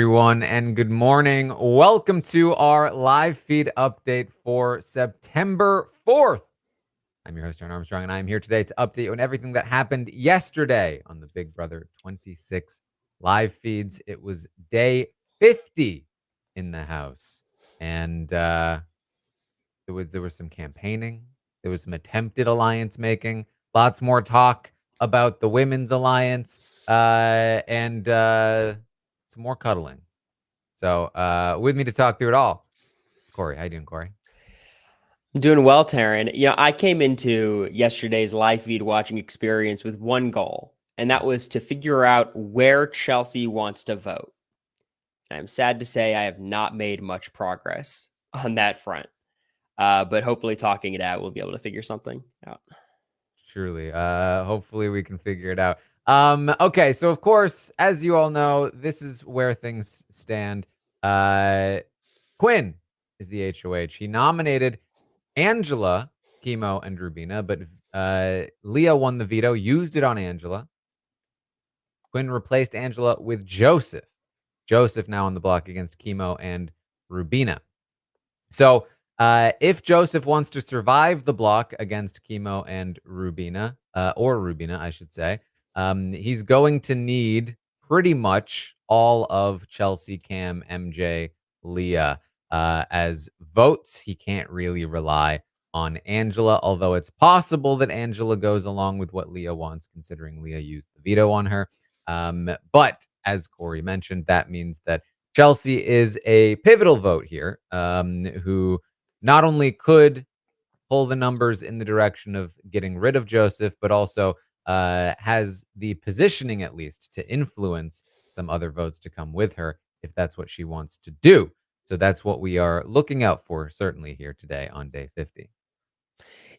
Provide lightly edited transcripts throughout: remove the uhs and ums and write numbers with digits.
everyone, and good morning. Welcome to our live feed update for September 4th. I'm your host, Taran Armstrong, and I am here today to update you on everything that happened yesterday on the Big Brother 26 live feeds. It was day 50 in the house, and there was some campaigning, there was some attempted alliance making, lots more talk about the women's alliance, and some more cuddling. So, with me to talk through it all, it's Cory. How you doing, Cory? I'm doing well, Taran. I came into yesterday's live feed watching experience with one goal, and that was to figure out where Chelsea wants to vote. And I'm sad to say I have not made much progress on that front. But hopefully talking it out, we'll be able to figure something out. Surely. Hopefully we can figure it out. Okay, so of course, as you all know, this is where things stand. Quinn is the HOH. He nominated Angela, Chemo, and Rubina, but Leah won the veto, used it on Angela. Quinn replaced Angela with Joseph. Joseph now on the block against Chemo and Rubina. So if Joseph wants to survive the block against Chemo and Rubina, or Rubina, I should say, he's going to need pretty much all of Chelsea, Cam, MJ, Leah as votes. He can't really rely on Angela, although it's possible that Angela goes along with what Leah wants, considering Leah used the veto on her. But as Cory mentioned, that means that Chelsea is a pivotal vote here, who not only could pull the numbers in the direction of getting rid of Joseph, but also has the positioning, at least, to influence some other votes to come with her if that's what she wants to do. So that's what we are looking out for, certainly here today on day 50.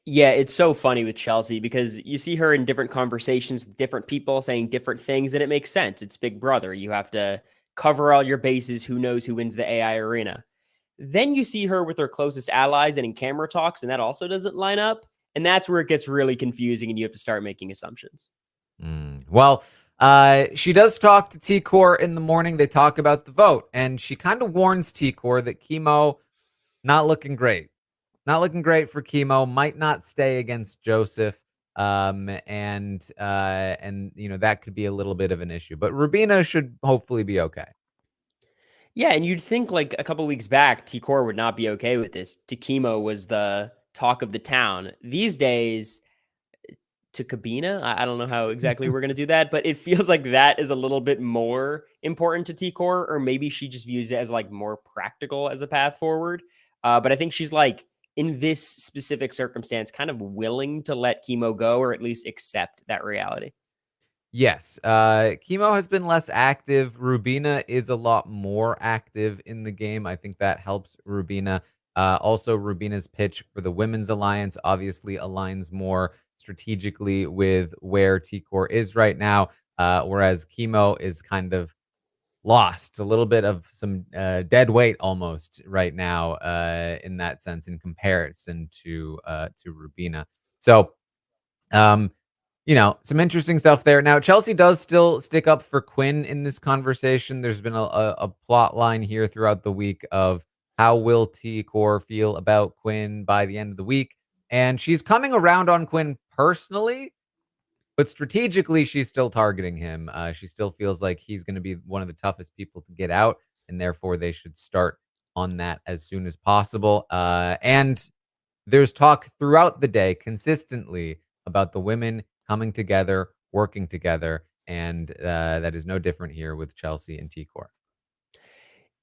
Yeah, it's so funny with Chelsea because you see her in different conversations with different people saying different things, and it makes sense. It's Big Brother. You have to cover all your bases. Who knows who wins the AI arena? Then you see her with her closest allies and in camera talks, and that also doesn't line up. And that's where it gets really confusing, and you have to start making assumptions. Well, she does talk to T-Core in the morning. They talk about the vote, and she kind of warns T-Core that Chemo not looking great. Not looking great for Chemo. Might not stay against Joseph. And that could be a little bit of an issue. But Rubina should hopefully be okay. Yeah, and you'd think like a couple weeks back, T-Core would not be okay with this. Chemo was the talk of the town. These days, to Cabina, I don't know how exactly we're going to do that, but it feels like that is a little bit more important to T-Core, or maybe she just views it as like more practical as a path forward. But I think she's like, in this specific circumstance, kind of willing to let Chemo go, or at least accept that reality. Yes. Chemo has been less active. Rubina is a lot more active in the game. I think that helps Rubina. Also, Rubina's pitch for the Women's Alliance obviously aligns more strategically with where T-Core is right now, whereas Chemo is kind of lost a little bit of some dead weight almost right now in that sense in comparison to Rubina. So, some interesting stuff there. Now, Chelsea does still stick up for Quinn in this conversation. There's been a plot line here throughout the week of how will T-Core feel about Quinn by the end of the week. And she's coming around on Quinn personally, but strategically, she's still targeting him. She still feels like he's going to be one of the toughest people to get out, and therefore they should start on that as soon as possible. And there's talk throughout the day consistently about the women coming together, working together, and that is no different here with Chelsea and T-Core.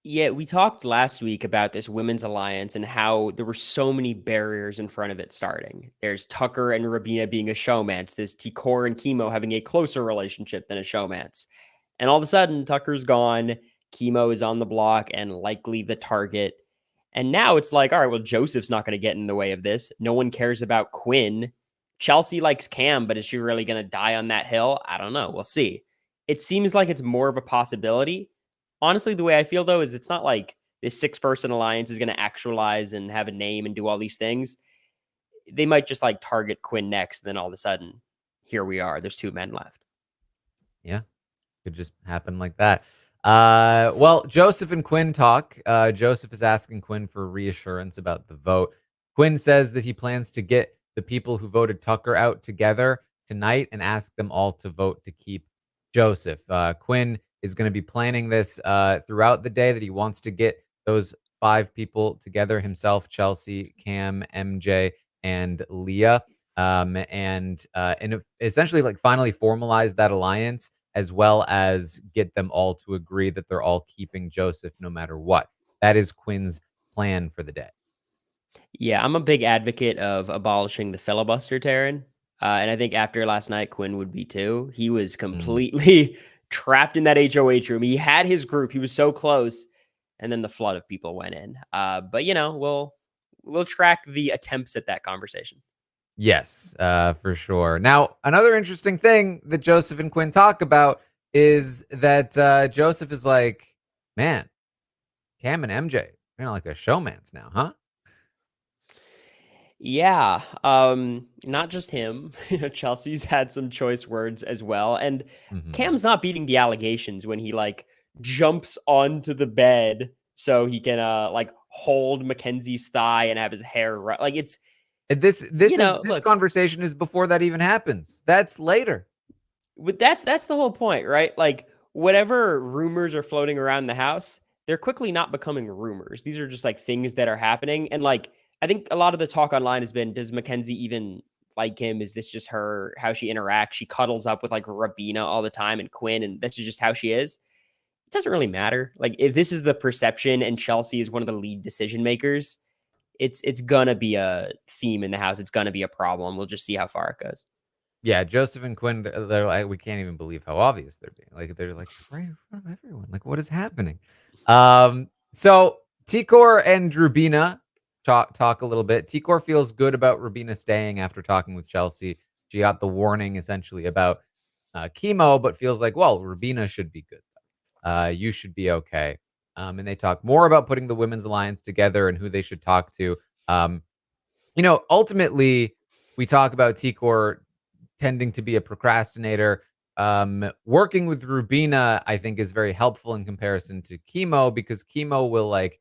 Yeah, we talked last week about this women's alliance and how there were so many barriers in front of it starting. There's Tucker and Rubina being a showmance. There's T-Core and Chemo having a closer relationship than a showmance. And all of a sudden, Tucker's gone. Chemo is on the block and likely the target. And now it's like, all right, well, Joseph's not going to get in the way of this. No one cares about Quinn. Chelsea likes Cam, but is she really going to die on that hill? I don't know. We'll see. It seems like it's more of a possibility. Honestly, the way I feel, though, is it's not like this 6-person alliance is going to actualize and have a name and do all these things. They might just like target Quinn next. And then all of a sudden, here we are. There's 2 men left. Yeah, could just happen like that. Well, Joseph and Quinn talk. Joseph is asking Quinn for reassurance about the vote. Quinn says that he plans to get the people who voted Tucker out together tonight and ask them all to vote to keep Joseph. Quinn is going to be planning this throughout the day, that he wants to get those 5 people together himself: Chelsea, Cam, MJ, and Leah. And essentially, like, finally formalize that alliance, as well as get them all to agree that they're all keeping Joseph no matter what. That is Quinn's plan for the day. Yeah, I'm a big advocate of abolishing the filibuster, Taran. And I think after last night, Quinn would be too. He was Mm. completely trapped in that HOH room. He had his group. He was so close, and then the flood of people went in. But we'll track the attempts at that conversation. Yes, for sure. Now, another interesting thing that Joseph and Quinn talk about is that Joseph is like, man, Cam and MJ, they're like a showmance now, huh? Yeah, not just him. Chelsea's had some choice words as well, and Hmm. Cam's not beating the allegations when he like jumps onto the bed so he can like hold Mackenzie's thigh and have his hair like it's And this look, conversation is before that even happens. That's later. that's the whole point, right? Like whatever rumors are floating around the house, they're quickly not becoming rumors. These are just like things that are happening. And like I think a lot of the talk online has been, does Mackenzie even like him? Is this just her how she interacts? She cuddles up with like Rabina all the time and Quinn, and that's just how she is. It doesn't really matter. Like if this is the perception and Chelsea is one of the lead decision makers, it's gonna be a theme in the house. It's gonna be a problem. We'll just see how far it goes. Yeah, Joseph and Quinn, they're like, we can't even believe how obvious they're being. Like, they're like right in front of everyone. Like, what is happening? So Tikor and Rubina talk a little bit. Tikor feels good about Rubina staying after talking with Chelsea. She got the warning essentially about chemo, but feels like, well, Rubina should be good. You should be okay. And they talk more about putting the women's alliance together and who they should talk to. Um, ultimately, we talk about Tikor tending to be a procrastinator. Working with Rubina, I think, is very helpful in comparison to chemo, because chemo will like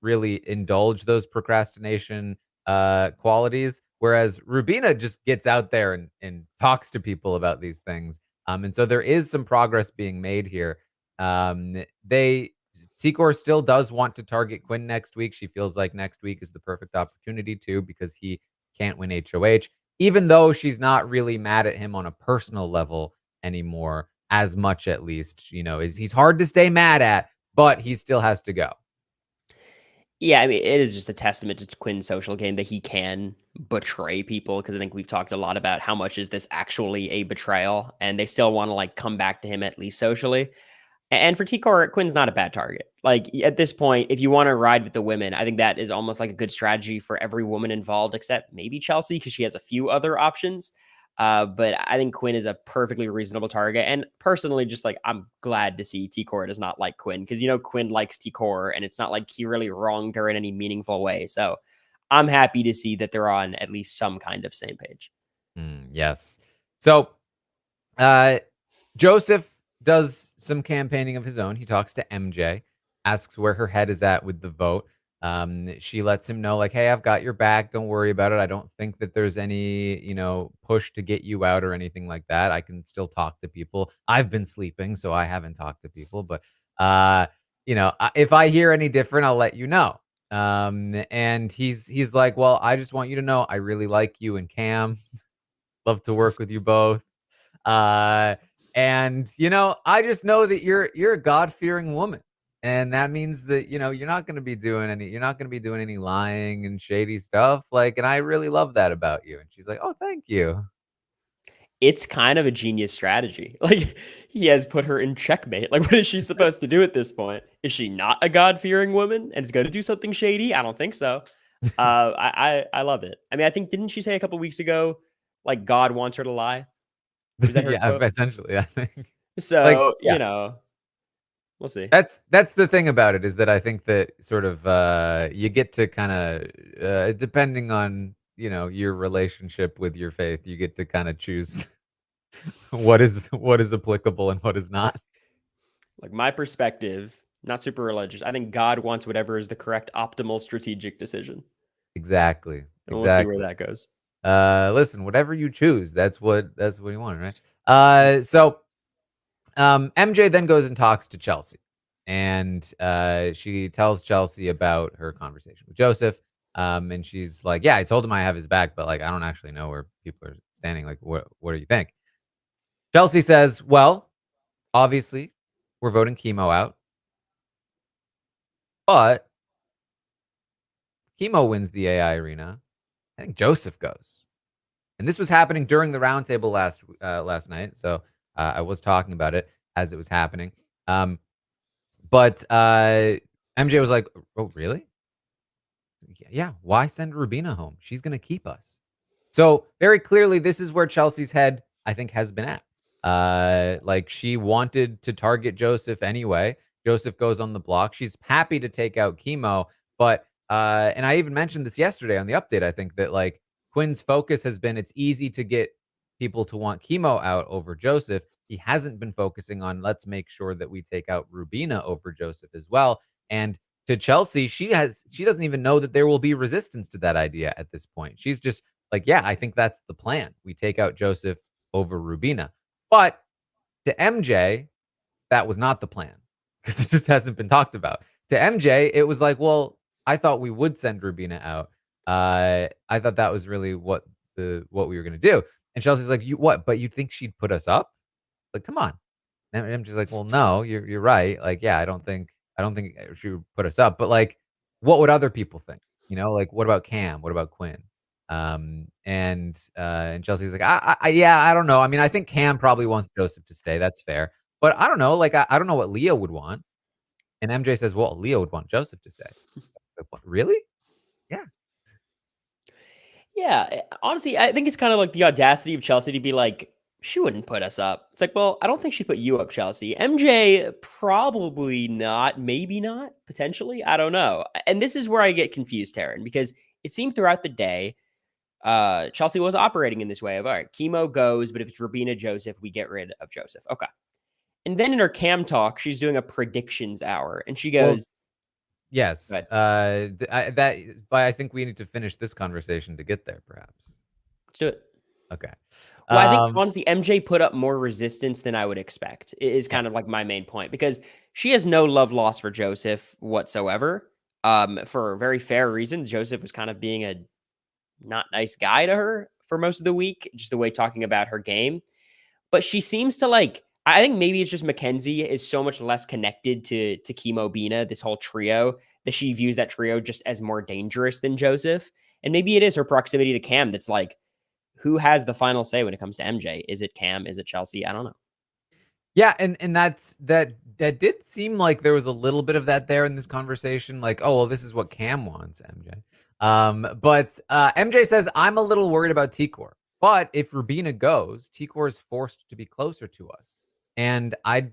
really indulge those procrastination qualities, whereas Rubina just gets out there and talks to people about these things. And so there is some progress being made here. They Tikor still does want to target Quinn next week. She feels like next week is the perfect opportunity to, because he can't win HOH, even though she's not really mad at him on a personal level anymore, as much at least. Is he's hard to stay mad at, but he still has to go. Yeah, I mean, it is just a testament to Quinn's social game that he can betray people, because I think we've talked a lot about how much is this actually a betrayal, and they still want to like come back to him at least socially. And for T-Core, Quinn's not a bad target. Like at this point, if you want to ride with the women, I think that is almost like a good strategy for every woman involved, except maybe Chelsea, because she has a few other options. But I think Quinn is a perfectly reasonable target. And personally, just like I'm glad to see T-Core does not like Quinn, because Quinn likes T-Core, and it's not like he really wronged her in any meaningful way. So I'm happy to see that they're on at least some kind of same page. Yes. So Uh, Joseph does some campaigning of his own. He talks to MJ, asks where her head is at with the vote. She lets him know, like, hey, I've got your back. Don't worry about it. I don't think that there's any, push to get you out or anything like that. I can still talk to people. I've been sleeping, so I haven't talked to people. But, if I hear any different, I'll let you know. And he's like, well, I just want you to know I really like you and Cam. Love to work with you both. Uh, and I just know that you're a God-fearing woman. And that means that, you're not gonna be doing any lying and shady stuff. Like, and I really love that about you. And she's like, oh, thank you. It's kind of a genius strategy. Like he has put her in checkmate. Like what is she supposed to do at this point? Is she not a God-fearing woman and is going to do something shady? I don't think so. I love it. I mean, I think didn't she say a couple weeks ago, like God wants her to lie? Was that her Yeah, quote? essentially, I think. Like, So yeah. we'll see. That's the thing about it, is that I think that sort of you get to kind of depending on your relationship with your faith, you get to kind of choose what is applicable and what is not. Like my perspective, not super religious. I think God wants whatever is the correct optimal strategic decision. Exactly. And we'll see where Exactly. that goes. Listen, whatever you choose, that's what you want, right? So MJ then goes and talks to Chelsea, and she tells Chelsea about her conversation with Joseph. And she's like, "Yeah, I told him I have his back, but like, I don't actually know where people are standing. Like, what do you think?" Chelsea says, "Well, obviously, we're voting chemo out, but chemo wins the AI arena. I think Joseph goes." And this was happening during the roundtable last night, so I was talking about it as it was happening. But MJ was like, "Oh, really? Yeah. Why send Rubina home? She's gonna keep us." So very clearly, this is where Chelsea's head, I think, has been at. Like she wanted to target Joseph anyway. Joseph goes on the block. She's happy to take out chemo, but and I even mentioned this yesterday on the update. I think that like Quinn's focus has been it's easy to get people to want chemo out over Joseph. He hasn't been focusing on let's make sure that we take out Rubina over Joseph as well. And to Chelsea, she doesn't even know that there will be resistance to that idea at this point. She's just like, yeah, I think that's the plan. We take out Joseph over Rubina. But to MJ, that was not the plan because it just hasn't been talked about. To MJ, it was like, well, I thought we would send Rubina out. I thought that was really what we were gonna do. And Chelsea's like, you what? But you think she'd put us up? Like, come on. And I'm just like, "Well, no, you're right. Like, yeah, I don't think she would put us up, but, like, what would other people think?" You know? Like, what about Cam? What about Quinn? And Chelsea's like, Yeah, I don't know. I mean, I think Cam probably wants Joseph to stay. That's fair. But I don't know. Like, I don't know what Leah would want." And MJ says, "Well, Leah would want Joseph to stay." Like, "What? Really?" Yeah. Yeah, honestly, I think it's kind of like the audacity of Chelsea to be like, she wouldn't put us up. It's like, well, I don't think she put you up, Chelsea. MJ, probably not, maybe not, potentially. I don't know. And this is where I get confused, Taran, because it seemed throughout the day, Chelsea was operating in this way of, all right, chemo goes, but if it's Rubina Joseph, we get rid of Joseph. Okay. And then in her cam talk, she's doing a predictions hour, and she Well, goes, yes. "Good, But I think we need to finish this conversation to get there, perhaps. let's do it." Okay. Well, I think Um, honestly, MJ put up more resistance than I would expect. Is kind of yes. like my main point because she has no love lost for Joseph whatsoever. For a very fair reason. Joseph was kind of being a not nice guy to her for most of the week, just the way talking about her game. But she seems to like. I think maybe it's just Mackenzie is so much less connected to Chemo Bina, this whole trio, that she views that trio just as more dangerous than Joseph. And maybe it is her proximity to Cam that's like, who has the final say when it comes to MJ? Is it Cam? Is it Chelsea? I don't know. Yeah, and that did seem like there was a little bit of that there in this conversation, like, "Oh, well, this is what Cam wants, MJ." But MJ says, "I'm a little worried about Tikor, but if Rubina goes, Tikor is forced to be closer to us." And I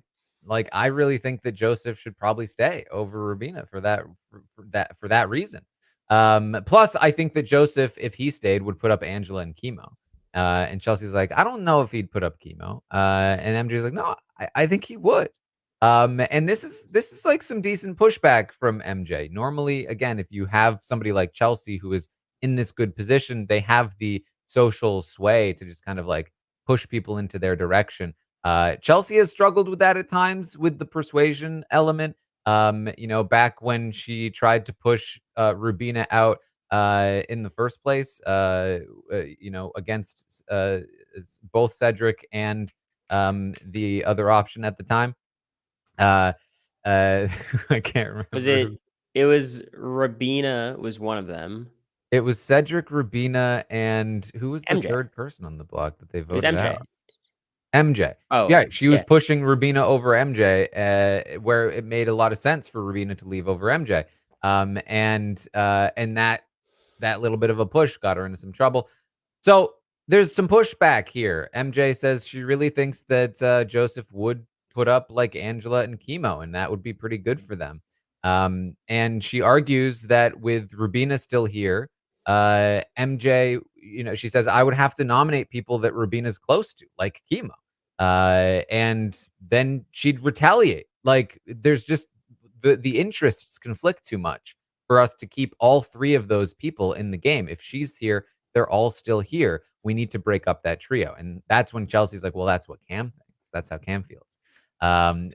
really think that Joseph should probably stay over Rubina for that reason. Plus, I think that Joseph, if he stayed, would put up Angela and Chemo. And Chelsea's like, I don't know if he'd put up chemo. And MJ's like, no, I think he would. And this is like some decent pushback from MJ. Normally, again, if you have somebody like Chelsea who is in this good position, they have the social sway to just kind of like push people into their direction. Chelsea has struggled with that at times with the persuasion element. Back when she tried to push Rubina out in the first place, against both Cedric and the other option at the time. Uh, I can't Was remember who. it? It was Rabina was one of them. It was Cedric, Rubina, and who was the MJ. third person on the block that they It was voted MJ. out? MJ. Oh, Yeah, she was yeah. pushing Rubina over MJ, where it made a lot of sense for Rubina to leave over MJ. And that little bit of a push got her into some trouble. So there's some pushback here. MJ says she really thinks that Joseph would put up like Angela and Chemo, and that would be pretty good for them. And she argues that with Rubina still here, MJ, she says, I would have to nominate people that Rubina's close to, like Chemo. And then she'd retaliate Like, there's just the interests conflict too much for us to keep all three of those people in the game. If she's here, they're all still here. We need to break up that trio. And that's when Chelsea's like, well, that's what Cam thinks. That's how Cam feels. Um,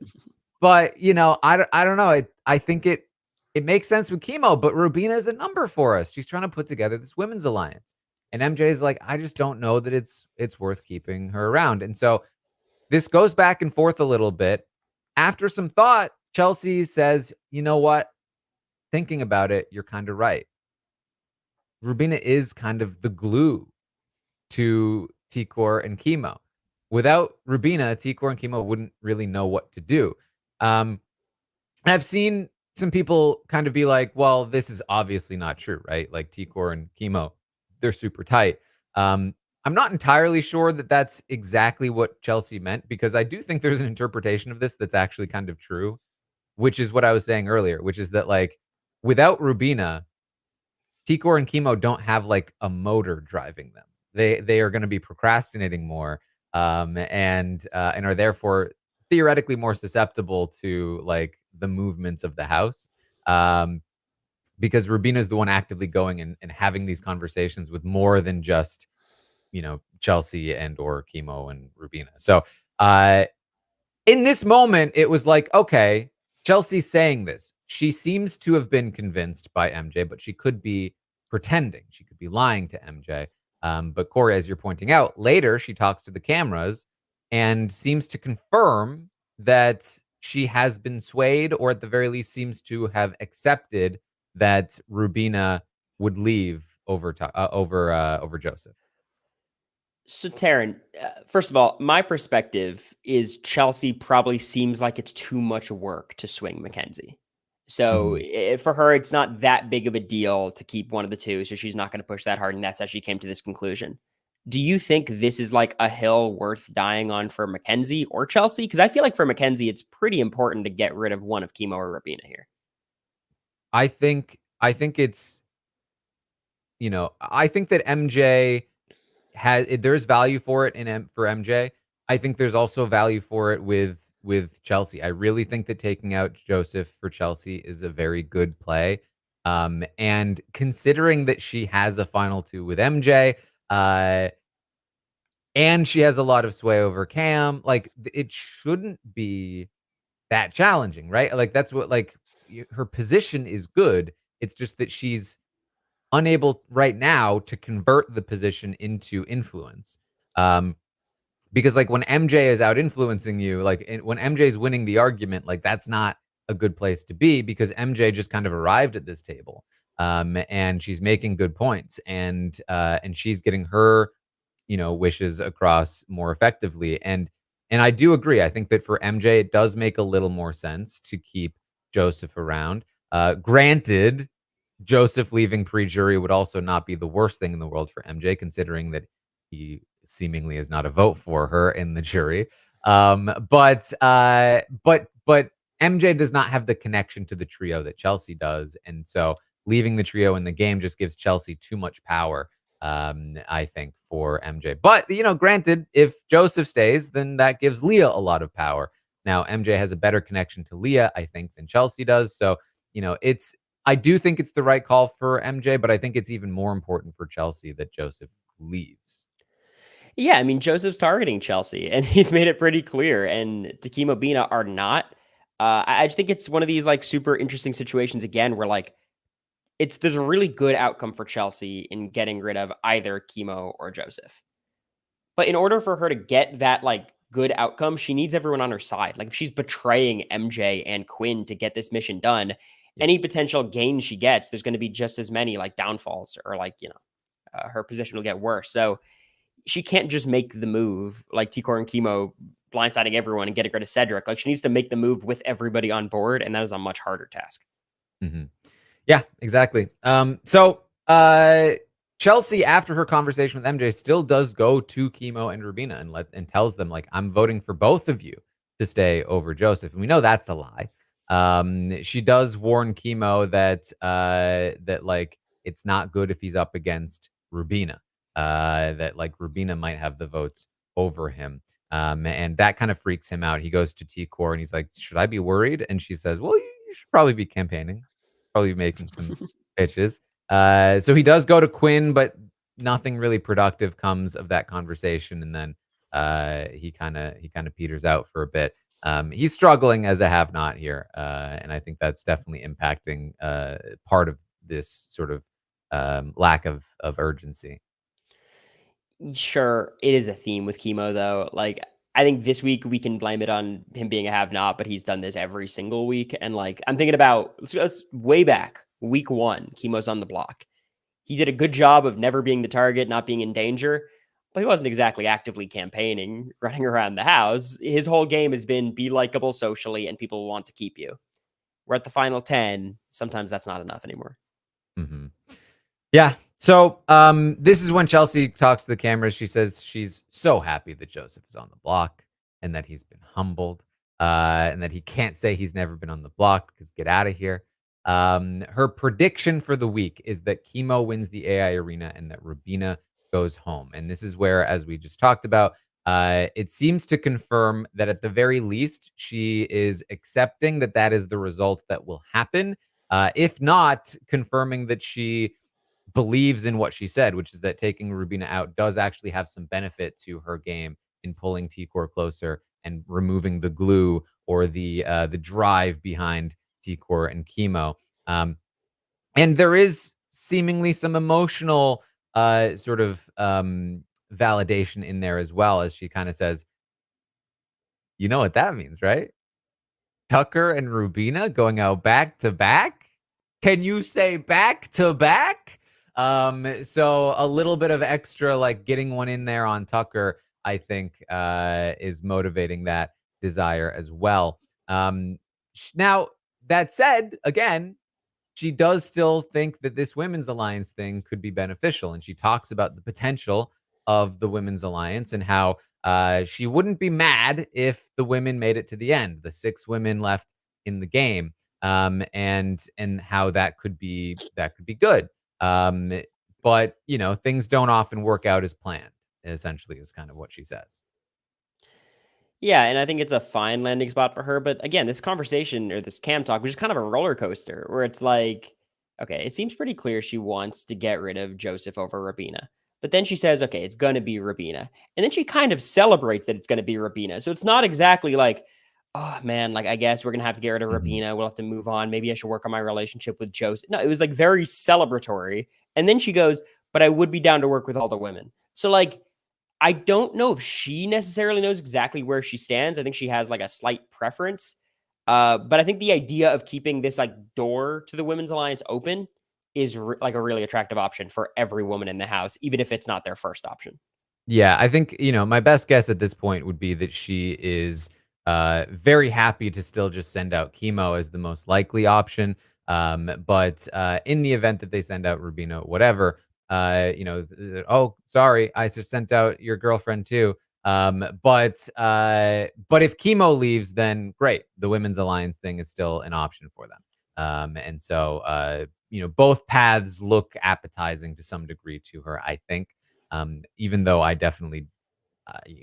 but I don't know. I think it makes sense with chemo, but Rubina is a number for us. She's trying to put together this women's alliance. And MJ is like, I just don't know that it's worth keeping her around. And so this goes back and forth a little bit. After some thought, Chelsea says, you know what? Thinking about it, you're kind of right. Rubina is kind of the glue to T-Core and chemo. Without Rubina, T-Core and chemo wouldn't really know what to do. I've seen some people kind of be like, well, this is obviously not true, right? Like T-Core and chemo, they're super tight. I'm not entirely sure that that's exactly what Chelsea meant, because I do think there's an interpretation of this that's actually kind of true, which is what I was saying earlier, which is that, like, without Rubina, T-Core and chemo don't have like a motor driving them. They are going to be procrastinating more, and are therefore theoretically more susceptible to like the movements of the house. Um, because Rubina is the one actively going and having these conversations with more than just Chelsea and or chemo and Rubina. So in this moment, it was like, okay, Chelsea's saying this. She seems to have been convinced by MJ, but she could be pretending. She could be lying to MJ. But Cory, as you're pointing out, later she talks to the cameras and seems to confirm that she has been swayed, or at the very least seems to have accepted that Rubina would leave over Joseph. So, Taran, first of all, my perspective is Chelsea probably seems like it's too much work to swing Mackenzie. So, Mhm. for her, it's not that big of a deal to keep one of the two. So, she's not going to push that hard. And that's how she came to this conclusion. Do you think this is like a hill worth dying on for Mackenzie or Chelsea? Because I feel like for Mackenzie, it's pretty important to get rid of one of chemo or Rabina here. I think it's I think that MJ there's value for it for MJ. I think there's also value for it with Chelsea. I really think that taking out Joseph for Chelsea is a very good play. And considering that she has a final two with MJ, and she has a lot of sway over Cam, like it shouldn't be that challenging, right? Like that's what her position is good. It's just that she's unable right now to convert the position into influence. Um, because like when MJ is out influencing you, when MJ is winning the argument, like that's not a good place to be, because MJ just kind of arrived at this table. And she's making good points, and she's getting her wishes across more effectively. And I do agree. I think that for MJ, it does make a little more sense to keep Joseph around. Granted, Joseph leaving pre-jury would also not be the worst thing in the world for MJ, considering that he seemingly is not a vote for her in the jury. But MJ does not have the connection to the trio that Chelsea does, and so leaving the trio in the game just gives Chelsea too much power. I think for MJ. But granted, if Joseph stays, then that gives Leah a lot of power. Now MJ has a better connection to Leah, I think, than Chelsea does. So it's I do think it's the right call for MJ, but I think it's even more important for Chelsea that Joseph leaves. Yeah, I mean, Joseph's targeting Chelsea, and he's made it pretty clear. And Takimo Bina are not. I just think it's one of these like super interesting situations again, where like there's a really good outcome for Chelsea in getting rid of either Chemo or Joseph. But in order for her to get that like good outcome, she needs everyone on her side. Like if she's betraying MJ and Quinn to get this mission done, Yeah. any potential gains she gets, there's going to be just as many like downfalls, or like her position will get worse. So she can't just make the move like T-Core and Chemo blindsiding everyone and getting rid of Cedric. Like she needs to make the move with everybody on board, and that is a much harder task. Mm-hmm. Yeah, exactly. Chelsea, after her conversation with MJ, still does go to Chemo and Rubina and tells them, like, I'm voting for both of you to stay over Joseph. And we know that's a lie. She does warn Chemo that like it's not good if he's up against Rubina. That like Rubina might have the votes over him. And that kind of freaks him out. He goes to T-Core and he's like, should I be worried? And she says, well, you should probably be campaigning, probably be making some pitches. So he does go to Quinn, but nothing really productive comes of that conversation. And then he kind of peters out for a bit. He's struggling as a have-not here, and I think that's definitely impacting part of this sort of lack of urgency. Sure, it is a theme with chemo though. Like I think this week we can blame it on him being a have not, but he's done this every single week. And like I'm thinking about let's way back week 1, chemo's on the block. He did a good job of never being the target, not being in danger, but he wasn't exactly actively campaigning, running around the house. His whole game has been be likable socially and people want to keep you. We're at the final 10. Sometimes that's not enough anymore. Hmm. Yeah. So this is when Chelsea talks to the cameras. She says she's so happy that Joseph is on the block and that he's been humbled, and that he can't say he's never been on the block because get out of here. Her prediction for the week is that Chemo wins the AI arena and that Rubina goes home. And this is where, as we just talked about, it seems to confirm that at the very least, she is accepting that that is the result that will happen. If not, confirming that she believes in what she said, which is that taking Rubina out does actually have some benefit to her game in pulling T-Core closer and removing the glue or the drive behind T-Core and Chemo. And there is seemingly some emotional sort of validation in there as well, as she kind of says, you know what that means, right? Tucker and Rubina going out back to back? Can you say back to back? So a little bit of extra, like getting one in there on Tucker, I think, is motivating that desire as well. Now, that said, again, she does still think that this women's alliance thing could be beneficial. And she talks about the potential of the women's alliance and how she wouldn't be mad if the women made it to the end, the 6 women left in the game, and how that could be good. Um, but things don't often work out as planned. Essentially, is kind of what she says. Yeah, and I think it's a fine landing spot for her. But again, this conversation or this cam talk was just kind of a roller coaster where it's like, okay, it seems pretty clear she wants to get rid of Joseph over Rabina. But then she says, okay, it's going to be Rabina. And then she kind of celebrates that it's going to be Rabina. So it's not exactly like, oh man, like I guess we're going to have to get rid of Mhm. Rabina. We'll have to move on. Maybe I should work on my relationship with Joseph. No, it was like very celebratory. And then she goes, but I would be down to work with all the women. So like, I don't know if she necessarily knows exactly where she stands. I think she has like a slight preference. But I think the idea of keeping this like door to the women's alliance open is like a really attractive option for every woman in the house, even if it's not their first option. Yeah, I think, my best guess at this point would be that she is very happy to still just send out Chemo as the most likely option. But in the event that they send out Rubino, whatever, oh, sorry, I just sent out your girlfriend too. But if Chemo leaves, then great. The women's alliance thing is still an option for them. And so, both paths look appetizing to some degree to her, I think. Even though I definitely,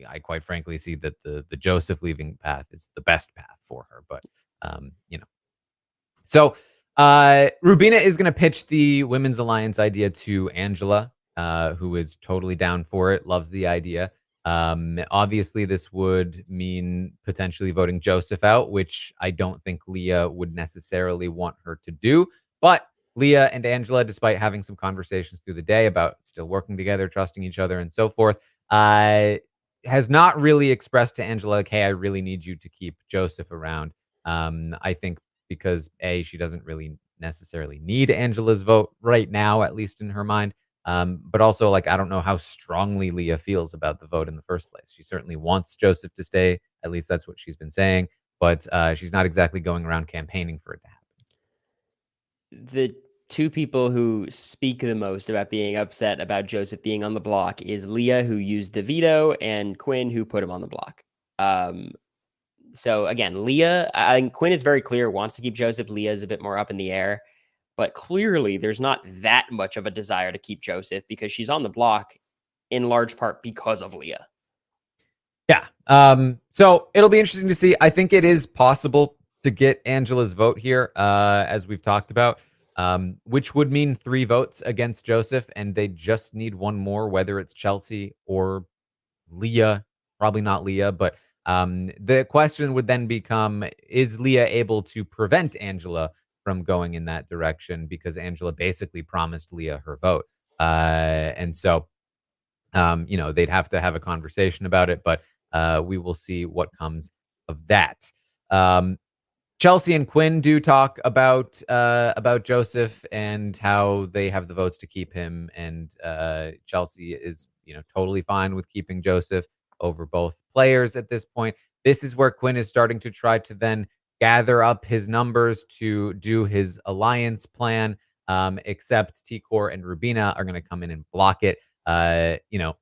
I quite frankly see that the Joseph leaving path is the best path for her. But um, you know, so Rubina is going to pitch the women's alliance idea to Angela, who is totally down for it, loves the idea. Obviously, this would mean potentially voting Joseph out, which I don't think Leah would necessarily want her to do. But Leah and Angela, despite having some conversations through the day about still working together, trusting each other, and so forth, has not really expressed to Angela, like, hey, I really need you to keep Joseph around. I think because A, she doesn't really necessarily need Angela's vote right now, at least in her mind. But also, like, I don't know how strongly Leah feels about the vote in the first place. She certainly wants Joseph to stay. At least that's what she's been saying. But she's not exactly going around campaigning for it to happen. The two people who speak the most about being upset about Joseph being on the block is Leah, who used the veto, and Quinn, who put him on the block. So again, Leah, I think Quinn is very clear, wants to keep Joseph. Leah is a bit more up in the air, but clearly there's not that much of a desire to keep Joseph because she's on the block in large part because of Leah. Yeah. So it'll be interesting to see. I think it is possible to get Angela's vote here, as we've talked about, which would mean 3 votes against Joseph, and they just need 1 more, whether it's Chelsea or Leah. Probably not Leah, but the question would then become: is Leah able to prevent Angela from going in that direction? Because Angela basically promised Leah her vote, and so they'd have to have a conversation about it, but we will see what comes of that. Um, Chelsea and Quinn do talk about Joseph and how they have the votes to keep him, and Chelsea is totally fine with keeping Joseph over both players at this point. This is where Quinn is starting to try to then gather up his numbers to do his alliance plan. Except T-Core and Rubina are going to come in and block it.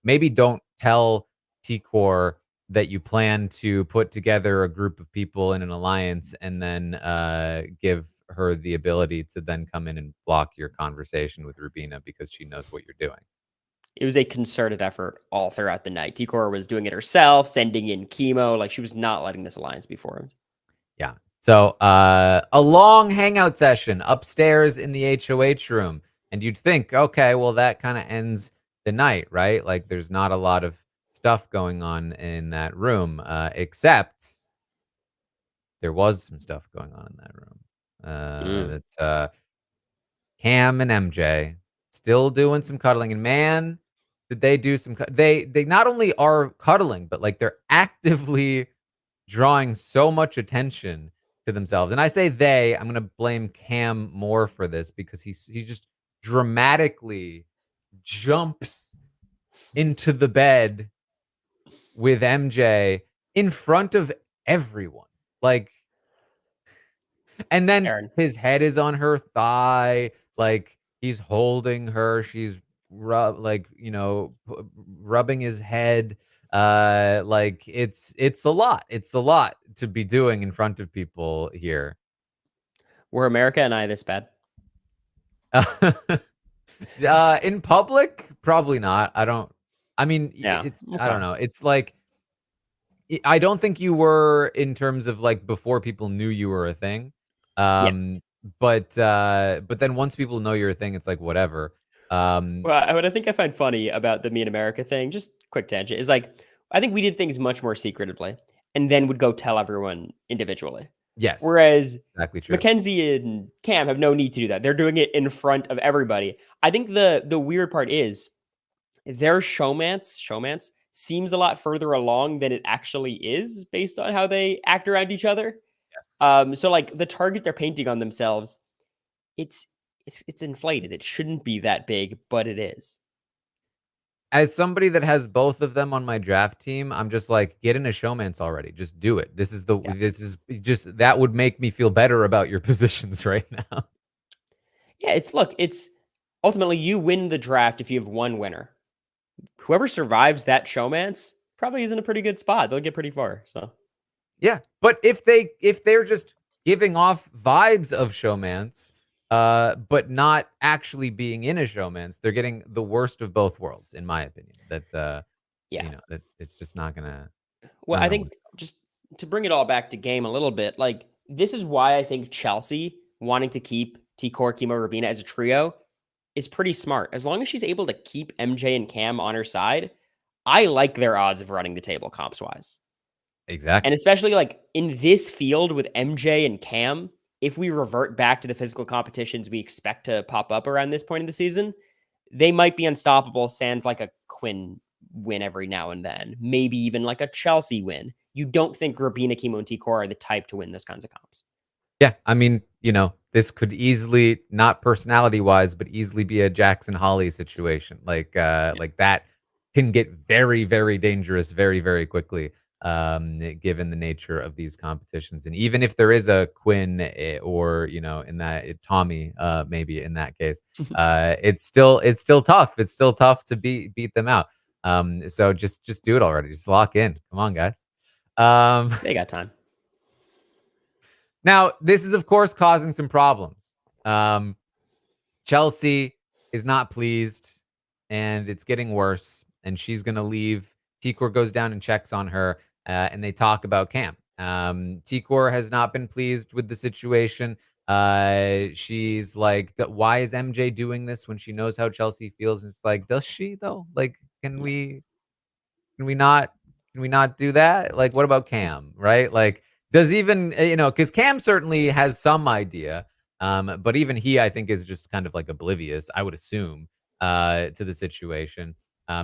Maybe don't tell T-Core that you plan to put together a group of people in an alliance and then give her the ability to then come in and block your conversation with Rubina because she knows what you're doing. It was a concerted effort all throughout the night. T-Core was doing it herself, sending in chemo. Like, she was not letting this alliance be formed. Yeah. So a long hangout session upstairs in the HOH room. And you'd think, okay, well, that kind of ends the night, right? Like there's not a lot of stuff going on in that room, except there was some stuff going on in that room. Mm. Cam and MJ still doing some cuddling, and man, did they do some. They not only are cuddling, but like they're actively drawing so much attention to themselves. And I say they, I'm gonna blame Cam more for this because he just dramatically jumps into the bed with MJ in front of everyone. Like, and then Aaron. his head is on her thigh, like he's holding her. She's rubbing his head. Like it's a lot. It's a lot to be doing in front of people here. Were America and I this bad? In public, probably not. I mean, Yeah. I don't Okay. know. It's like I don't think you were in terms of like before people knew you were a thing. Yeah. But then once people know you're a thing, it's like whatever. Um, Well, what I think I find funny about the Me in America thing, just quick tangent, is like I think we did things much more secretively and then would go tell everyone individually. yes, Whereas exactly true. Mackenzie and Cam have no need to do that. They're doing it in front of everybody. I think the weird part is their showmance seems a lot further along than it actually is based on how they act around each other. Yes. So like the target they're painting on themselves, it's it's inflated. It shouldn't be that big, but it is. As somebody that has both of them on my draft team, I'm just like, get in a showmance already. Just do it. Yeah. This is just that would make me feel better about your positions right now. Yeah, it's ultimately you win the draft if you have one winner. Whoever survives that showmance probably is in a pretty good spot. They'll get pretty far. So Yeah, but if they're just giving off vibes of showmance, but not actually being in a showmance, they're getting the worst of both worlds, in my opinion. yeah. That it's just Well, not I gonna work. think just to bring it all back to game a little bit, like this is why I think Chelsea wanting to keep T Core, Kimo, Rubina as a trio is pretty smart. As long as she's able to keep MJ and Cam on her side, I like their odds of running the table comps wise. And Exactly. especially like in this field with MJ and Cam, if we revert back to the physical competitions we expect to pop up around this point in the season, they might be unstoppable. Sans like a Quinn win every now and then, maybe even like a Chelsea win. You don't think Rabina, Kimo, and T-Core are the type to win those kinds of comps. Yeah, I mean, this could easily, not personality wise, but easily be a Jackson Holly situation. Like that can get very, very dangerous very, very quickly, given the nature of these competitions. And even if there is a Quinn or, in that Tommy, maybe in that case, it's still tough. It's still tough to beat them out. So just do it already. Just lock in. Come on, guys. Um, They got time. Now, this is, of course, causing some problems. Um, Chelsea is not pleased, and it's getting worse. And she's going to leave Tikor goes down and checks on her, and they talk about Cam. Tikor has not been pleased with the situation. She's like, why is MJ doing this when she knows how Chelsea feels? And it's like, does she though? Like, can we not can we not do that? Like, what about Cam, right? Like, does even, because Cam certainly has some idea, but even he, I think, is just kind of like oblivious, I would assume, to the situation.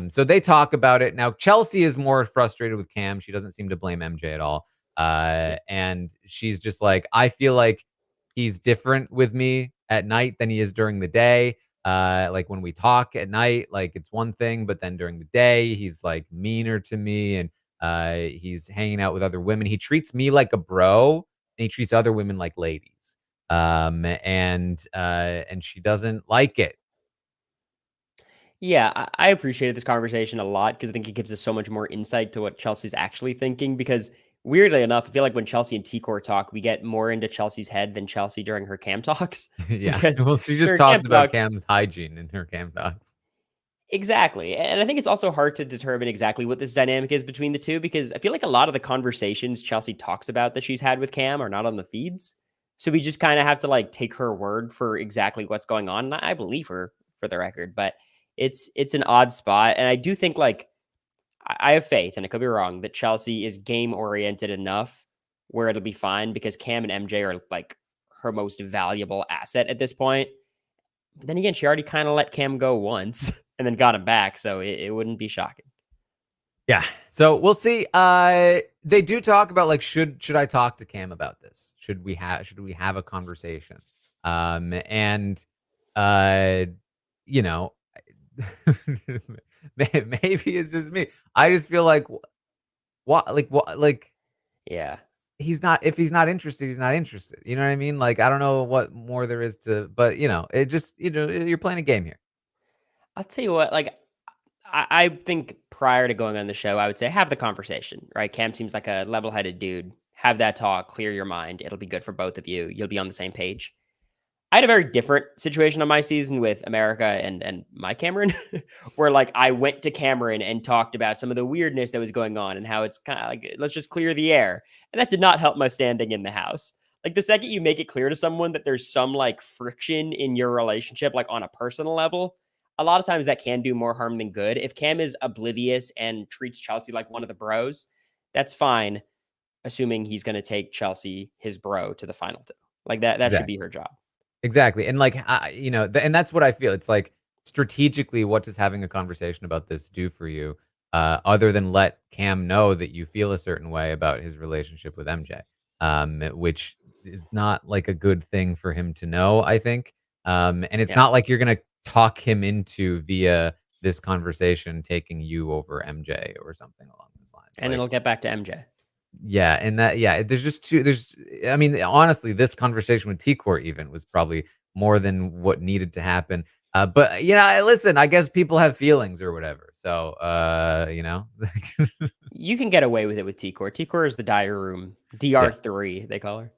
So they talk about it. Now, Chelsea is more frustrated with Cam. She doesn't seem to blame MJ at all. And she's just like, I feel like he's different with me at night than he is during the day. Like when we talk at night, like it's one thing, but then during the day, he's like meaner to me and he's hanging out with other women. He treats me like a bro and he treats other women like ladies. And she doesn't like it. Yeah, I appreciated this conversation a lot because I think it gives us so much more insight to what Chelsea's actually thinking. Because weirdly enough, I feel like when Chelsea and T-Core talk, we get more into Chelsea's head than Chelsea during her cam talks. Yeah. Because Well, she just during cam talks about talks, Cam's hygiene in her Cam talks. exactly. And I think it's also hard to determine exactly what this dynamic is between the two because I feel like a lot of the conversations Chelsea talks about that she's had with Cam are not on the feeds. So we just kind of have to like take her word for exactly what's going on. And I believe her for the record, but it's an odd spot. And I do think like I have faith, and I could be wrong, that Chelsea is game oriented enough where it'll be fine because Cam and MJ are like her most valuable asset at this point. But then again, she already kind of let Cam go once and then got him back, so it wouldn't be shocking. Yeah. So we'll see. They do talk about like should I talk to Cam about this? Should we have a conversation? And uh, you know, maybe it's just me. I just feel like what Yeah. if he's not interested, he's not interested. You know what I mean? Like I don't know what more there is to, but it just you're playing a game here. I'll tell you what, like I think prior to going on the show, I would say have the conversation, right? Cam seems like a level headed dude. Have that talk, clear your mind. It'll be good for both of you. You'll be on the same page. I had a very different situation on my season with America and my Cameron, where like I went to Cameron and talked about some of the weirdness that was going on and how it's kind of like let's just clear the air, and that did not help my standing in the house. Like the second you make it clear to someone that there's some like friction in your relationship, like on a personal level, a lot of times that can do more harm than good. If Cam is oblivious and treats Chelsea like one of the bros, that's fine, assuming he's going to take Chelsea, his bro, to the final two. Like that should be Exactly. her job. Exactly, and, like, and that's what I feel. It's like, strategically, what does having a conversation about this do for you, other than let Cam know that you feel a certain way about his relationship with MJ, which is not, like, a good thing for him to know, I think, and it's Yeah. not like you're gonna talk him into via this conversation taking you over MJ or something along those lines, And it'll like get back to MJ. yeah, and there's just two there's I mean, honestly, this conversation with T-Court even was probably more than what needed to happen. But listen, I guess people have feelings or whatever. So, You can get away with it with T-Core. T-Core is the dire room. yeah. DR3, they call her.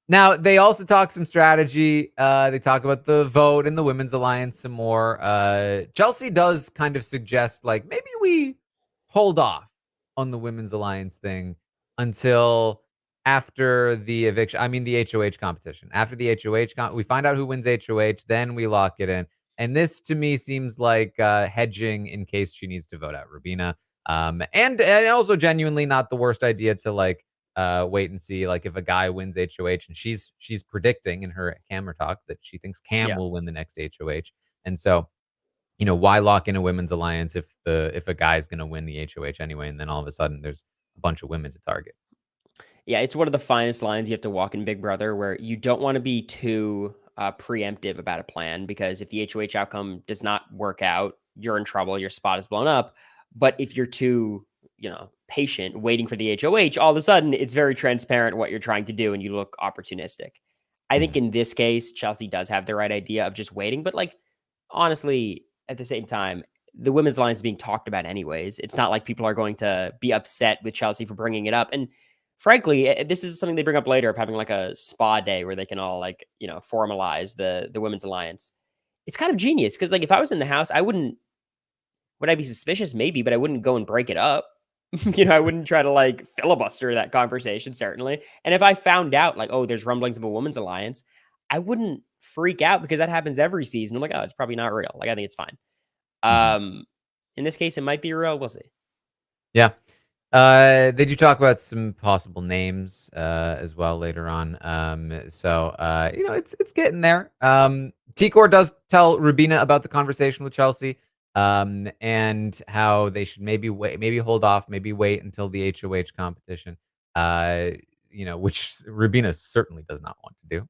Now they also talk some strategy. They talk about the vote and the women's alliance some more. Chelsea does kind of suggest like maybe we hold off on the women's alliance thing until after the eviction. I mean the HOH competition. After the we find out who wins HOH, then we lock it in. And this to me seems like hedging in case she needs to vote out Rubina. And also genuinely not the worst idea to like wait and see like if a guy wins HOH and she's predicting in her camera talk that she thinks Cam Yeah. will win the next HOH. And so, why lock in a women's alliance if a guy's going to win the HOH anyway and then all of a sudden there's a bunch of women to target. Yeah, it's one of the finest lines you have to walk in Big Brother where you don't want to be too preemptive about a plan because if the HOH outcome does not work out, you're in trouble, your spot is blown up. But if you're too, patient, waiting for the HOH, all of a sudden it's very transparent what you're trying to do and you look opportunistic. I think Mhm. in this case, Chelsea does have the right idea of just waiting. But like, honestly, at the same time, the women's line is being talked about anyways. It's not like people are going to be upset with Chelsea for bringing it up. And frankly, this is something they bring up later of having like a spa day where they can all like, formalize the women's alliance. It's kind of genius because like if I was in the house, I wouldn't Would I be suspicious? Maybe, but I wouldn't go and break it up. I wouldn't try to like filibuster that conversation, certainly. And if I found out like, oh, there's rumblings of a women's alliance, I wouldn't freak out because that happens every season. I'm like, oh, it's probably not real. Like, I think it's fine. Mhm. In this case, it might be real. We'll see. Yeah. They do talk about some possible names as well later on. So it's getting there. Ticor does tell Rubina about the conversation with Chelsea, and how they should maybe wait, maybe hold off, maybe wait until the HOH competition. Uh, which Rubina certainly does not want to do.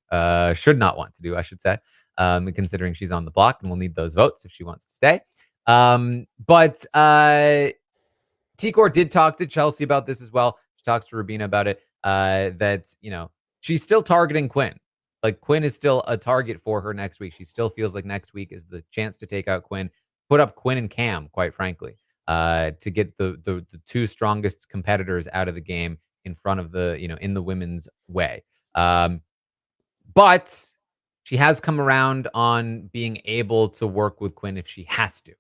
Should not want to do, I should say. Considering she's on the block and will need those votes if she wants to stay. But Ticor did talk to Chelsea about this as well. She talks to Rubina about it. That she's still targeting Quinn. Like Quinn is still a target for her next week. She still feels like next week is the chance to take out Quinn, put up Quinn and Cam, quite frankly, to get the two strongest competitors out of the game in front of in the women's way. But she has come around on being able to work with Quinn if she has to.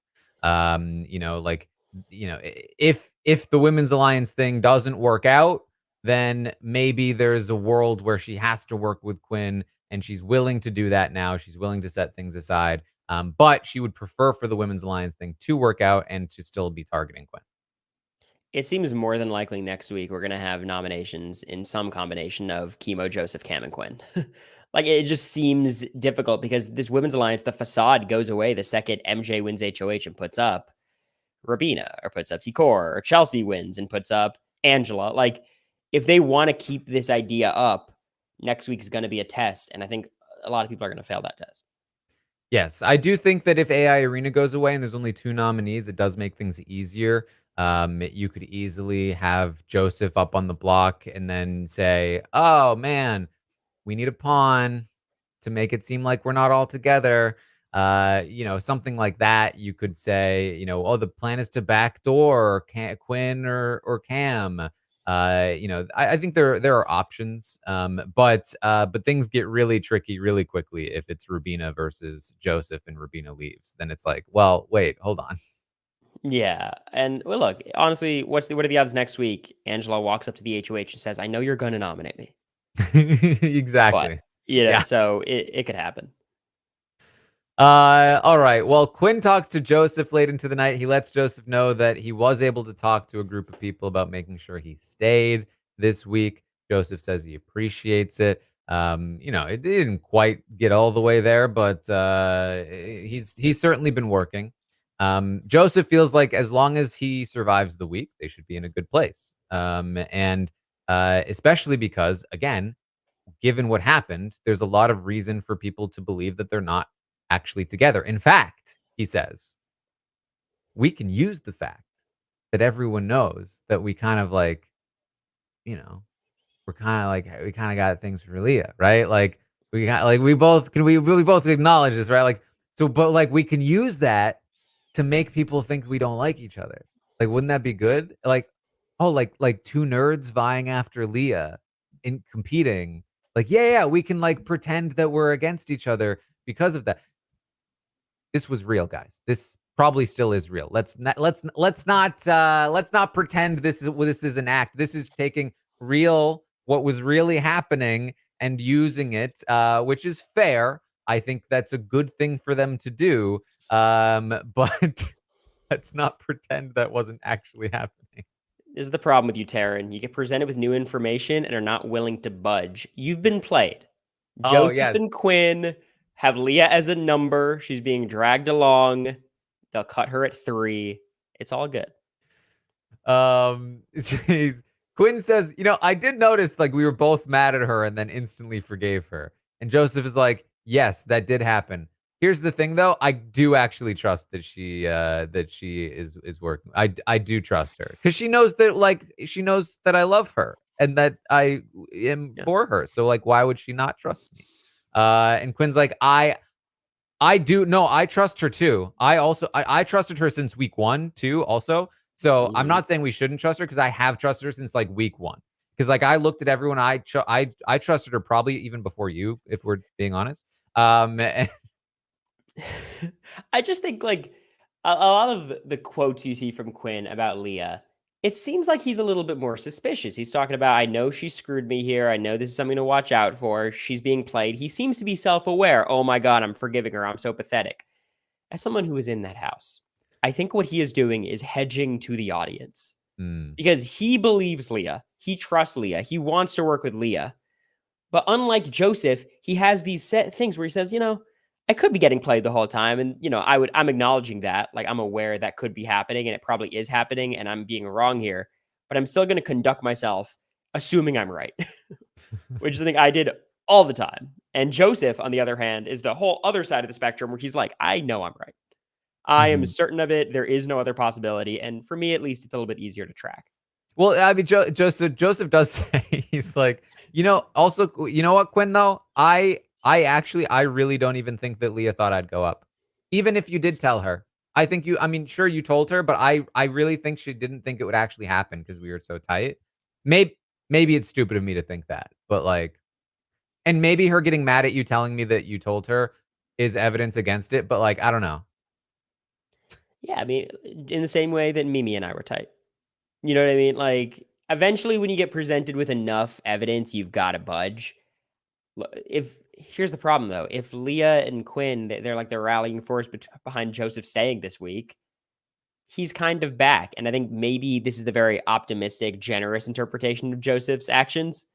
If the women's alliance thing doesn't work out, then maybe there's a world where she has to work with Quinn, and she's willing to do that now. She's willing to set things aside. But she would prefer for the women's alliance thing to work out and to still be targeting Quinn. It seems more than likely next week we're going to have nominations in some combination of Chemo, Joseph, Cam, and Quinn. Like, it just seems difficult because this women's alliance, the facade goes away the second MJ wins HOH and puts up Rabina, or puts up Ticor, or Chelsea wins and puts up Angela. Like, if they want to keep this idea up, next week is going to be a test. And I think a lot of people are going to fail that test. Yes, I do think that if AI Arena goes away and there's only 2 nominees, it does make things easier. You could easily have Joseph up on the block and then say, "Oh man, we need a pawn to make it seem like we're not all together." Something like that. You could say, "Oh, the plan is to backdoor Quinn or Cam." I think there are options, but things get really tricky really quickly if it's Rubina versus Joseph and Rubina leaves. Then it's like, well, wait, hold on. Yeah. And well, look, honestly, what are the odds next week? Angela walks up to the HOH and says, I know you're going to nominate me. But, Exactly. Yeah. so it could happen. All right. Well, Quinn talks to Joseph late into the night. He lets Joseph know that he was able to talk to a group of people about making sure he stayed this week. Joseph says he appreciates it. It didn't quite get all the way there, but he's certainly been working. Joseph feels like as long as he survives the week, they should be in a good place. And especially because, again, given what happened, there's a lot of reason for people to believe that they're not actually together. In fact, he says, we can use the fact that everyone knows that we kind of like, we're kind of like, we kind of got things for Leah, right? Like we both acknowledge this, right? Like, so, but like we can use that to make people think we don't like each other. Like, wouldn't that be good? Like, oh, like two nerds vying after Leah in competing. Like, yeah, we can like pretend that we're against each other because of that. This was real, guys. This probably still is real. Let's not pretend this is an act. This is taking what was really happening and using it, which is fair. I think that's a good thing for them to do. But let's not pretend that wasn't actually happening. This is the problem with you, Taran. You get presented with new information and are not willing to budge. You've been played. Oh Joseph yes. and Quinn have Leah as a number. She's being dragged along. They'll cut her at 3. It's all good. Quinn says, I did notice like we were both mad at her and then instantly forgave her. And Joseph is like, yes, that did happen. Here's the thing though, I do actually trust that she is working. I do trust her because she knows that I love her and that I am for her. So like, why would she not trust me? And Quinn's like, I do no, I trust her too. I trusted her since week 1 too. Also, so I'm not saying we shouldn't trust her because I have trusted her since like week 1. Because like I looked at everyone, I trusted her probably even before you, if we're being honest. I just think like a lot of the quotes you see from Quinn about Leah, it seems like he's a little bit more suspicious. He's talking about, I know she screwed me here. I know this is something to watch out for. She's being played. He seems to be self-aware. Oh my God, I'm forgiving her. I'm so pathetic. As someone who was in that house, I think what he is doing is hedging to the audience Mm. because he believes Leah. He trusts Leah. He wants to work with Leah. But unlike Joseph, he has these set things where he says, I could be getting played the whole time. And, I'm acknowledging that. Like, I'm aware that could be happening and it probably is happening and I'm being wrong here. But I'm still going to conduct myself assuming I'm right, which is something I did all the time. And Joseph, on the other hand, is the whole other side of the spectrum where he's like, I know I'm right. I am Mhm. certain of it. There is no other possibility. And for me, at least, it's a little bit easier to track. Well, I mean, Joseph does say, he's like, also, you know what, Quinn, though? I really don't even think that Leah thought I'd go up. Even if you did tell her. I mean, sure, you told her, but I really think she didn't think it would actually happen because we were so tight. Maybe it's stupid of me to think that, but like, and maybe her getting mad at you telling me that you told her is evidence against it, but like, I don't know. Yeah, I mean, in the same way that Mimi and I were tight. You know what I mean? Like, eventually, when you get presented with enough evidence, you've got to budge. If here's the problem, though, if Leah and Quinn, they're like the rallying force behind Joseph staying this week, he's kind of back, and I think maybe this is the very optimistic, generous interpretation of Joseph's actions.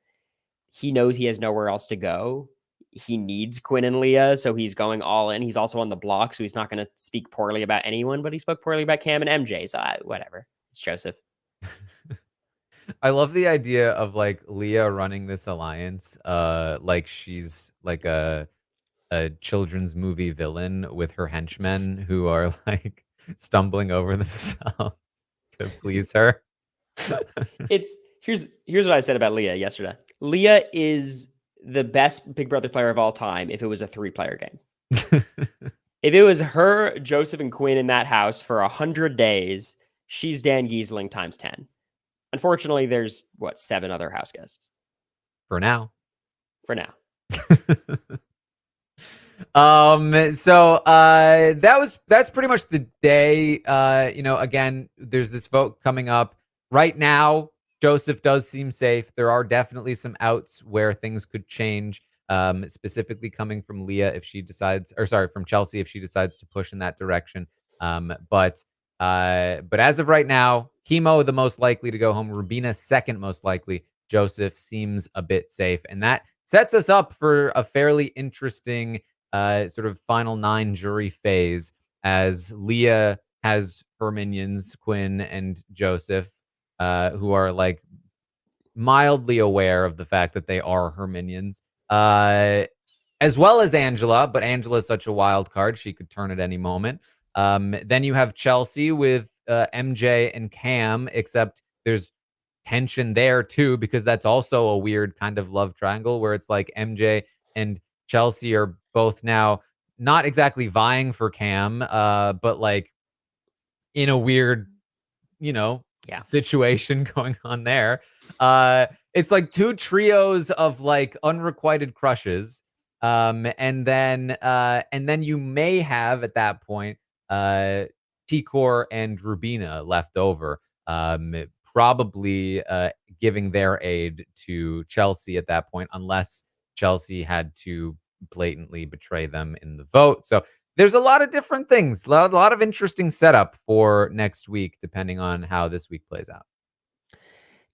He knows he has nowhere else to go. He needs Quinn and Leah, so he's going all in. He's also on the block, so he's not going to speak poorly about anyone, but he spoke poorly about Cam and MJ, so whatever. It's Joseph. I love the idea of like Leah running this alliance, like she's like a children's movie villain with her henchmen who are like stumbling over themselves to please her. It's here's what I said about Leah yesterday. Leah is the best Big Brother player of all time if it was a 3-player game. If it was her, Joseph, and Quinn in that house for 100 days, she's Dan Giesling times 10. Unfortunately, there's 7 other house guests For now. for now. That's pretty much the day. Again, there's this vote coming up. Right now, Joseph does seem safe. There are definitely some outs where things could change. Specifically coming from Leah if she decides, or sorry, from Chelsea if she decides to push in that direction. But as of right now, Chemo the most likely to go home, Rubina second most likely. Joseph seems a bit safe, and that sets us up for a fairly interesting sort of final 9 jury phase as Leah has her minions, Quinn and Joseph, who are like mildly aware of the fact that they are her minions, as well as Angela, but Angela is such a wild card. She could turn at any moment. Then you have Chelsea with MJ and Cam, except there's tension there too, because that's also a weird kind of love triangle where it's like MJ and Chelsea are both now not exactly vying for Cam, but like in a weird, Yeah. situation going on there. It's like 2 trios of like unrequited crushes. And then you may have at that point T-Core and Rubina left over. Probably giving their aid to Chelsea at that point, unless Chelsea had to blatantly betray them in the vote. So there's a lot of different things, a lot of interesting setup for next week, depending on how this week plays out.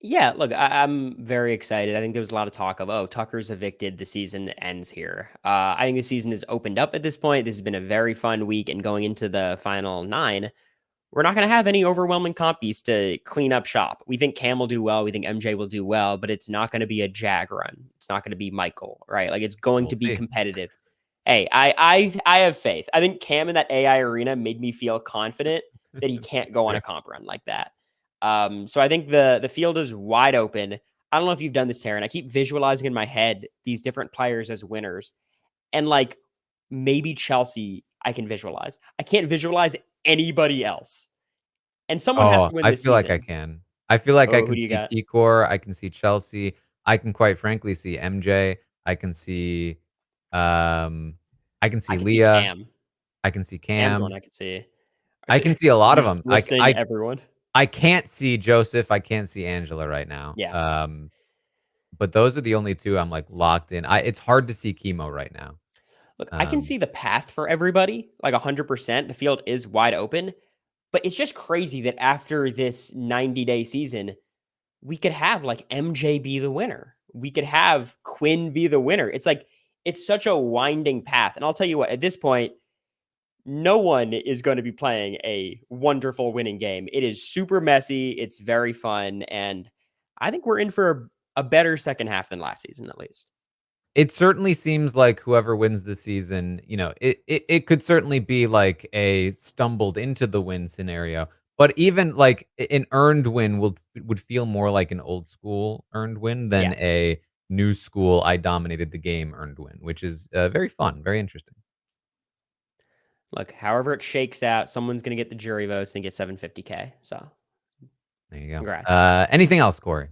Yeah, look, I'm very excited. I think there was a lot of talk of, Tucker's evicted. The season ends here. I think the season is opened up at this point. This has been a very fun week, and going into the final 9, we're not going to have any overwhelming compies to clean up shop. We think Cam will do well. We think MJ will do well, but it's not going to be a Jag run. It's not going to be Michael, right? Like, it's going We'll to be see. competitive. Hey, I have faith. I think Cam in that AI arena made me feel confident that he can't That's go on true. a comp run like that. So I think the field is wide open. I don't know if you've done this, Taran. I keep visualizing in my head these different players as winners, and like maybe Chelsea, I can visualize. I can't visualize anybody else, and someone has Oh, to win I this feel like I season. can. I feel like I Oh, who can do you see got? T-Core, I can see Chelsea, I can quite frankly see MJ, I can see, um, I can I see could see Leah, Cam. I can see Cam's one Cam. I could see. I can see a lot You're of just them. listening to everyone. I can't see Joseph. I can't see Angela right now. Yeah. But those are the only two I'm like locked in. It's hard to see Chemo right now. Look, I can Um, see the path for everybody, like 100%. The field is wide open, but it's just crazy that after this 90-day season, we could have like MJ be the winner. We could have Quinn be the winner. It's like it's such a winding path. And I'll tell you what, at this point, no one is going to be playing a wonderful winning game. It is super messy. It's very fun. And I think we're in for a better second half than last season, at least. It certainly seems like whoever wins the season, it could certainly be like a stumbled into the win scenario. But even like an earned win would feel more like an old school earned win Yeah. than a new school I dominated the game earned win, which is very fun, very interesting. Look, however it shakes out, someone's going to get the jury votes and get 750K. So There you go. congrats. Anything else, Corey?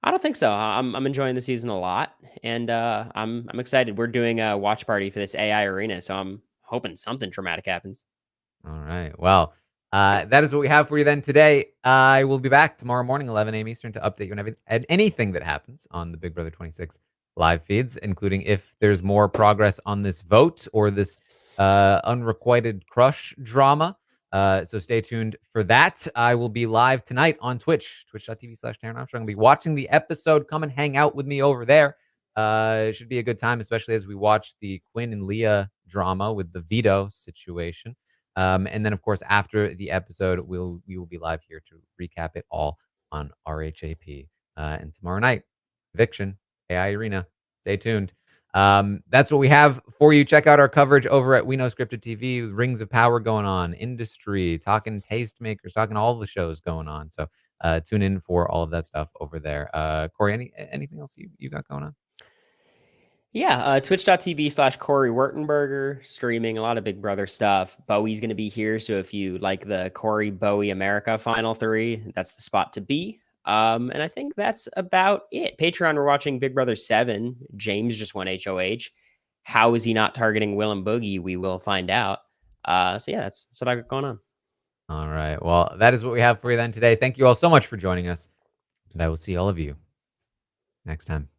I don't think so. I'm enjoying the season a lot, and I'm excited. We're doing a watch party for this AI arena, so I'm hoping something dramatic happens. All right. Well, that is what we have for you then today. I will be back tomorrow morning, 11 a.m. Eastern, to update you on anything that happens on the Big Brother 26 live feeds, including if there's more progress on this vote or this unrequited crush drama. So stay tuned for that. I will be live tonight on Twitch, twitch.tv/Taran Armstrong. I'll be watching the episode. Come and hang out with me over there. It should be a good time, especially as we watch the Quinn and Leah drama with the veto situation. And then, of course, after the episode, we will be live here to recap it all on RHAP. And tomorrow night, Eviction, AI Arena. Stay tuned. That's what we have for you. Check out our coverage over at We Know Scripted TV. Rings of Power going on, industry, talking tastemakers, talking all the shows going on. So tune in for all of that stuff over there. Corey, anything else you got going on? Yeah, twitch.tv/Cory Wurtenberger, streaming a lot of Big Brother stuff. Bowie's going to be here, so if you like the Cory Bowie America Final 3, that's the spot to be. And I think that's about it. Patreon, we're watching Big Brother 7. James just won HOH. How is he not targeting Will and Boogie? We will find out. So yeah, that's what I got going on. All right. Well, that is what we have for you then today. Thank you all so much for joining us, and I will see all of you next time.